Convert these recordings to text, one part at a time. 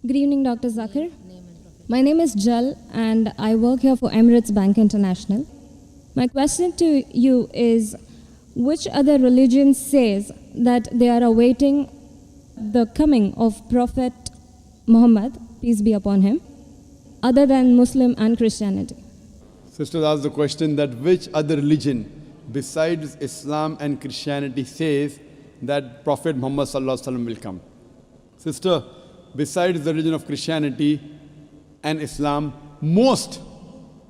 Good evening, Dr. Zakir. My name is Jal and I work here for Emirates Bank International. My question to you is, which other religion says that they are awaiting the coming of Prophet Muhammad, peace be upon him, other than Muslim and Christianity? Sisters asked the question that which other religion besides Islam and Christianity says that Prophet Muhammad Sallallahu Alaihi Wasallam will come. Sister, besides the religion of Christianity and Islam, most,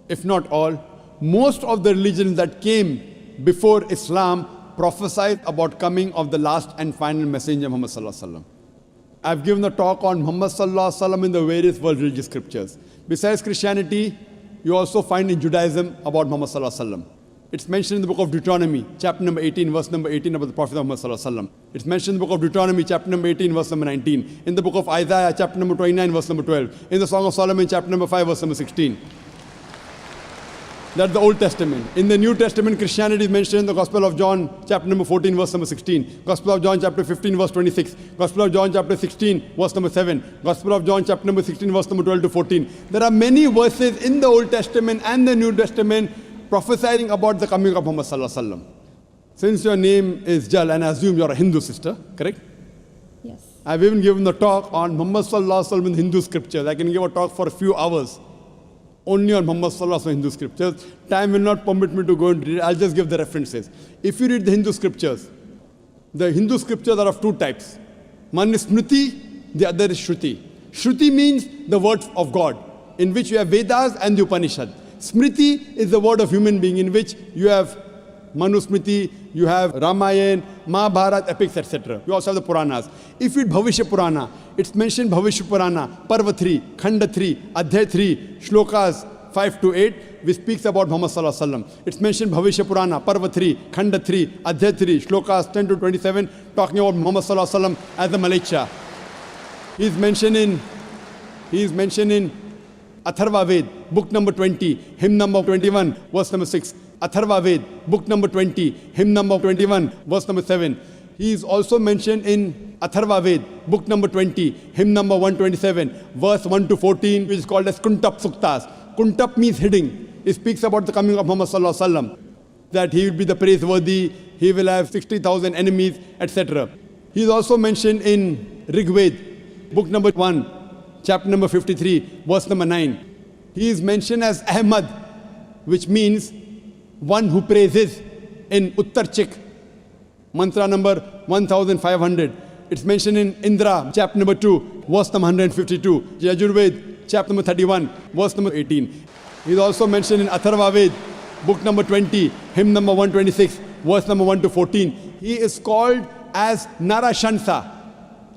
if not all, most of the religions that came before Islam prophesied about coming of the last and final messenger Muhammad Sallallahu Alaihi Wasallam. I've given a talk on Muhammad Sallallahu Alaihi Wasallam in the various world religious scriptures. Besides Christianity, you also find in Judaism about Muhammad Sallallahu Alaihi Wasallam. It's mentioned in the book of Deuteronomy, chapter number 18, verse number 18 about the Prophet Muhammad Sallallahu Alaihi Wasallam. It's mentioned in the book of Deuteronomy, chapter number 18, verse number 19. In the book of Isaiah, chapter number 29, verse number 12. In the Song of Solomon, chapter number 5, verse number 16. That's the Old Testament. In the New Testament, Christianity is mentioned in the Gospel of John, chapter number 14, verse number 16. Gospel of John, chapter 15, verse 26. Gospel of John, chapter 16, verse number 7. Gospel of John, chapter number 16, verse number 12 to 14. There are many verses in the Old Testament and the New Testament prophesying about the coming of Muhammad Sallallahu Alaihi Wasallam. Since your name is Jal, and I assume you're a Hindu sister, correct? Yes. I've even given a talk on Muhammad Sallallahu Alaihi Wasallam in Hindu scriptures. I can give a talk for a few hours only on Muhammad Sallallahu Alaihi Wasallam Hindu scriptures. Time will not permit me to go and read it. I'll just give the references. If you read the Hindu scriptures are of two types. One is Smriti, the other is Shruti. Shruti means the words of God, in which you have Vedas and the Upanishad. Smriti is the word of human being, in which you have Manusmriti, you have Ramayana, Mahabharata, epics, etc. You also have the Puranas. If you read Bhavishya Purana, it's mentioned Bhavishya Purana, Parva 3, Khanda 3, Adhyay 3, Shlokas 5 to 8, which speaks about Muhammad Sallallahu Alaihi Wasallam. It's mentioned Bhavishya Purana, Parva 3, Khanda 3, Adhyay 3, Shlokas 10 to 27, talking about Muhammad Sallallahu Alaihi Wasallam as the Malaika. He is mentioned in Atharva Ved, book number 20, hymn number 21, verse number 6. Atharva Ved, book number 20, hymn number 21, verse number 7. He is also mentioned in Atharva Ved, book number 20, hymn number 127, verse 1 to 14, which is called as Kuntap Suktas. Kuntap means hidden. It speaks about the coming of Muhammad Sallallahu Alaihi Wasallam, that he will be the praiseworthy, he will have 60,000 enemies, etc. He is also mentioned in Rig Ved, book number 1, chapter number 53, verse number 9. He is mentioned as Ahmad, which means one who praises, in Uttar Chik, mantra number 1500. It's mentioned in Indra, chapter number 2, verse number 152. Yajurved, chapter number 31, verse number 18. He is also mentioned in Atharva Ved, book number 20, hymn number 126, verse number 1 to 14. He is called as Narashansa.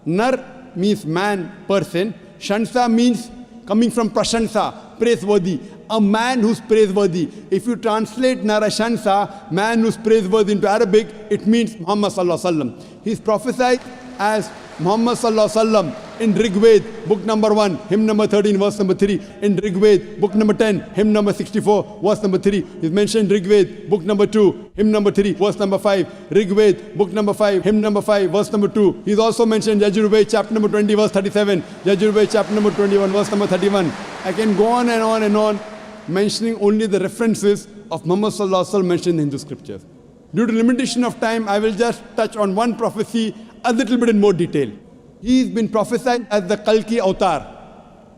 Nar means man, person. Shansa means coming from Prashansa, praiseworthy. A man who's praiseworthy. If you translate Narashansa, man who's praiseworthy, into Arabic, it means Muhammad Sallallahu Alaihi Wasallam. He's prophesied as Muhammad Sallallahu Alaihi Wasallam in Rig Ved, book number 1, hymn number 13, verse number 3. In Rig Ved, book number 10, hymn number 64, verse number 3. He's mentioned Rig Ved, book number 2, hymn number 3, verse number 5. Rig Ved, book number 5, hymn number 5, verse number 2. He's also mentioned Yajurved, chapter number 20, verse 37. Yajurved, chapter number 21, verse number 31. I can go on and on and on, mentioning only the references of Muhammad Sallallahu Alaihi Wasallam mentioned in the Hindu scriptures. Due to limitation of time, I will just touch on one prophecy a little bit in more detail. He's been prophesied as the Kalki Avatar.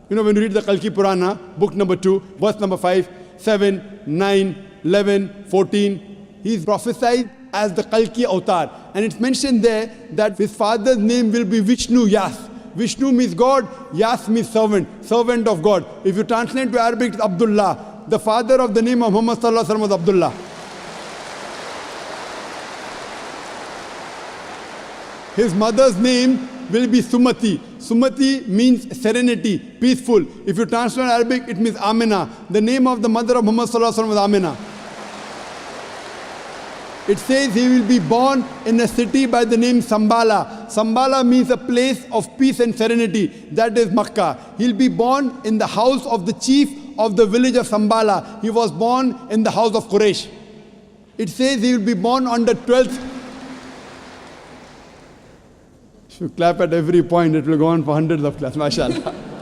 You know, when you read the Kalki Purana, book number 2, verse number 5, 7, 9, 11, 14, he's prophesied as the Kalki Avatar. And it's mentioned there that his father's name will be Vishnu Yas. Vishnu means God, Yas means servant, servant of God. If you translate to Arabic, it's Abdullah. The father of the name of Muhammad Sallallahu Alaihi Wasallam was Abdullah. His mother's name will be Sumati. Sumati means serenity, peaceful. If you translate Arabic, it means Amina. The name of the mother of Muhammad Sallallahu Alaihi Wasallam was Amina. It says he will be born in a city by the name Sambala. Sambala means a place of peace and serenity. That is Makkah. He'll be born in the house of the chief of the village of Sambala. He was born in the house of Quraysh. It says he will be born on the 12th. If you clap at every point, it will go on for hundreds of claps. MashaAllah.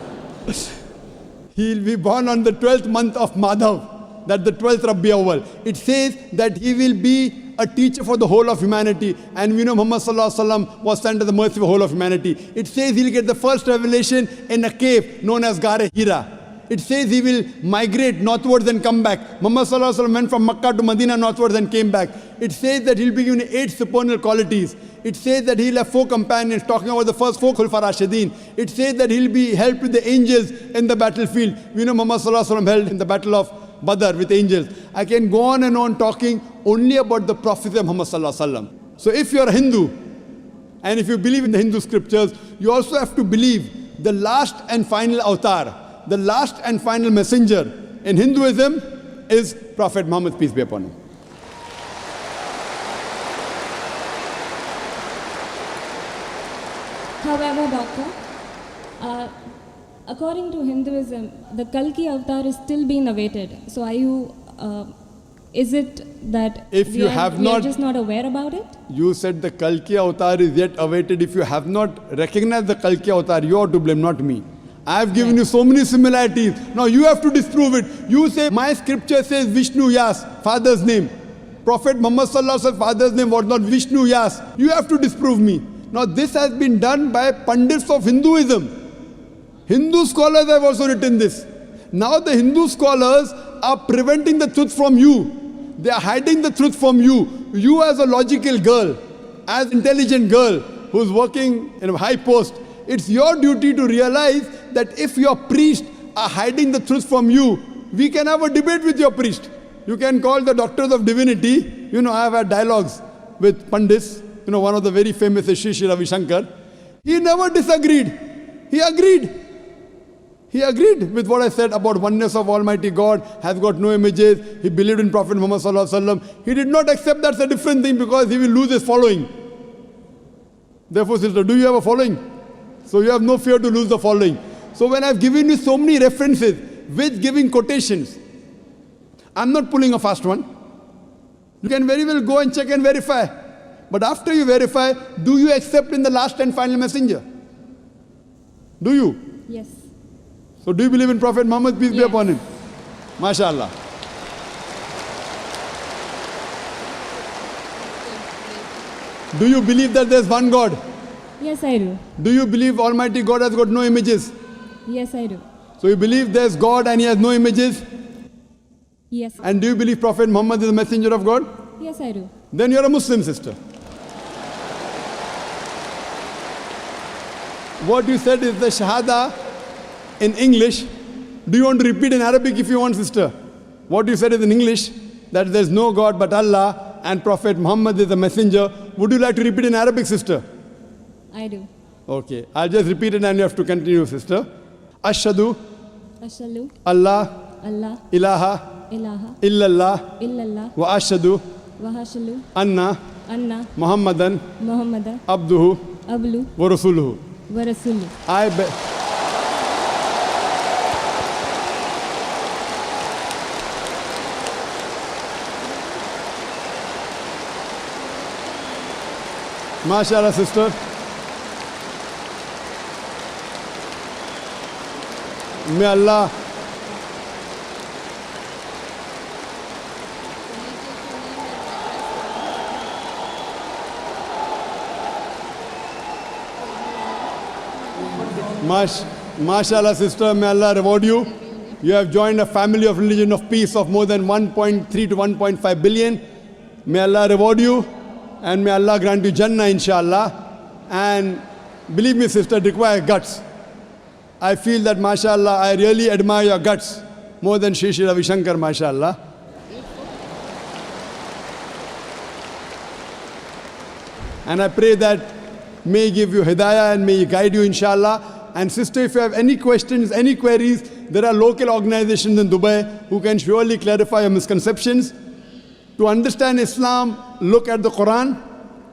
He'll be born on the 12th month of Madhav, that the 12th Rabi Awwal. It says that he will be a teacher for the whole of humanity. And we know Muhammad Sallallahu Alaihi Wasallam was sent to the mercy of the whole of humanity. It says he'll get the first revelation in a cave known as Gare Hira. It says he will migrate northwards and come back. Muhammad Sallallahu Alaihi Wasallam went from Makkah to Medina northwards and came back. It says that he'll be given 8 supernal qualities. It says that he'll have 4 companions, talking about the first 4 Khulfa Rashidin. It says that he'll be helped with the angels in the battlefield. We know Muhammad Sallallahu Alaihi Wasallam held in the battle of Badr with angels. I can go on and on talking only about the prophecy of Muhammad Sallallahu Alaihi Wasallam. So if you're a Hindu, and if you believe in the Hindu scriptures, you also have to believe the last and final avatar, the last and final messenger in Hinduism is Prophet Muhammad, peace be upon him. However, Doctor, according to Hinduism, the Kalki avatar is still being awaited. So are you, is it that If we you are, have we are not- just not aware about it? You said the Kalki avatar is yet awaited. If you have not recognized the Kalki avatar, you are to blame, not me. I have given you so many similarities. Now you have to disprove it. You say, my scripture says Vishnu Yas, father's name. Prophet Muhammad Sallallahu Alaihi Wasallam's father's name was not Vishnu Yas. You have to disprove me. Now this has been done by Pandits of Hinduism. Hindu scholars have also written this. Now the Hindu scholars are preventing the truth from you. They are hiding the truth from you. You as a logical girl, as intelligent girl who's working in a high post, it's your duty to realize that if your priests are hiding the truth from you, we can have a debate with your priest. You can call the doctors of divinity. You know, I have had dialogues with Pandits. You know, one of the very famous is Sri Ravi Shankar. He never disagreed. He agreed. He agreed with what I said about oneness of Almighty God, has got no images. He believed in Prophet Muhammad Sallallahu Alaihi Wasallam. He did not accept that's a different thing because he will lose his following. Therefore, sister, do you have a following? So you have no fear to lose the following. So when I've given you so many references with giving quotations, I'm not pulling a fast one. You can very well go and check and verify. But after you verify, do you accept in the last and final messenger? Do you? Yes. So do you believe in Prophet Muhammad, peace be Yes. upon him? MashaAllah. Do you believe that there's one God? Yes, I do. Do you believe Almighty God has got no images? Yes, I do. So you believe there's God and he has no images? Yes. And do you believe Prophet Muhammad is the messenger of God? Yes, I do. Then you're a Muslim, sister. What you said is the Shahada in English. Do you want to repeat in Arabic if you want, sister? What you said is in English, that there's no God but Allah and Prophet Muhammad is the messenger. Would you like to repeat in Arabic, sister? I do. Okay, I'll just repeat it and you have to continue, sister. Ashhadu Ashhadu Allah Allah ilaha ilaha illallah illallah wa ashhadu wa ashhadu anna anna Muhammadan Muhammadan abduhu ablu wa rasuluhu. wa rasuluh. I be MashaAllah, sister. May Allah MashaAllah, sister, may Allah reward you. You have joined a family of religion of peace of more than 1.3 to 1.5 billion. May Allah reward you and may Allah grant you Jannah, inshallah. And believe me, sister, it requires guts. I feel that, mashallah, I really admire your guts more than Shri Ravi Shankar, mashallah. And I pray that may He give you hidayah and may He guide you, inshallah. And sister, if you have any questions, any queries, there are local organizations in Dubai who can surely clarify your misconceptions. To understand Islam, look at the Quran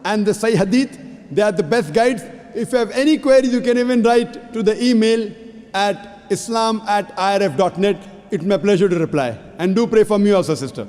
and the Sahih Hadith. They are the best guides. If you have any queries, you can even write to the email at islam@irf.net. It's my pleasure to reply. And do pray for me also, sister.